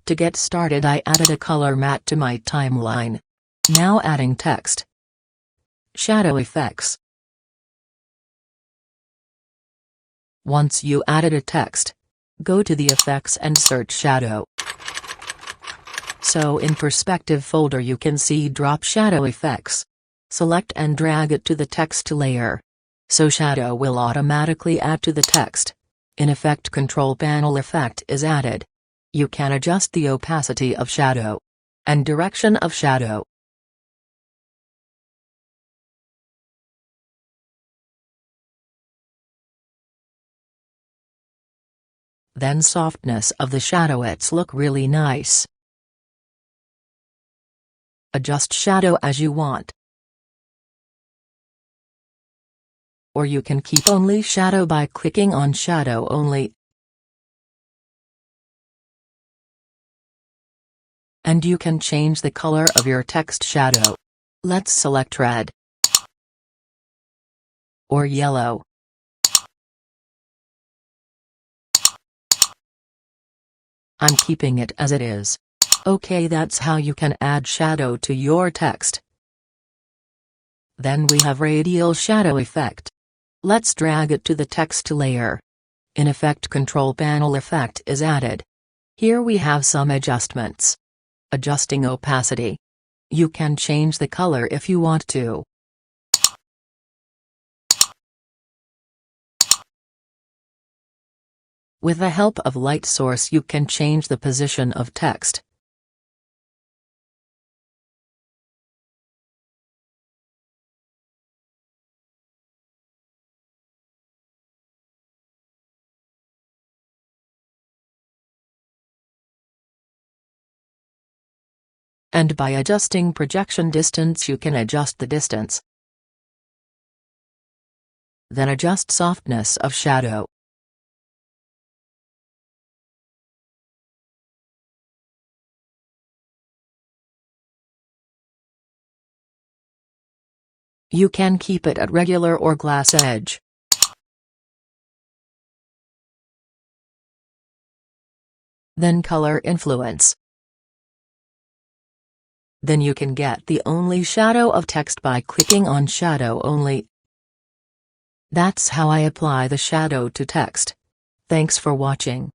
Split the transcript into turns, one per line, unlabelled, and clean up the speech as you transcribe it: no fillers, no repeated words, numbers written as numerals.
To get started, I added a color matte to my timeline. Now adding text. Shadow effects. Once you added a text, go to the effects and search shadow. So in perspective folder you can see drop shadow effects. Select and drag it to the text layer. So shadow will automatically add to the text. In effect control panel effect is added. You can adjust the opacity of shadow and direction of shadow. Then softness of the shadow, it's look really nice. Adjust shadow as you want. Or you can keep only shadow by clicking on shadow only. And you can change the color of your text shadow. Let's select red or yellow. I'm keeping it as it is. Okay, that's how you can add shadow to your text. Then we have radial shadow effect. Let's drag it to the text layer. In effect control panel effect is added. Here we have some adjustments. Adjusting opacity. You can change the color if you want to. With the help of light source you can change the position of text. And by adjusting projection distance you can adjust the distance. Then adjust softness of shadow. You can keep it at regular or glass edge. Then color influence. Then you can get the only shadow of text by clicking on shadow only. That's how I apply the shadow to text. Thanks for watching.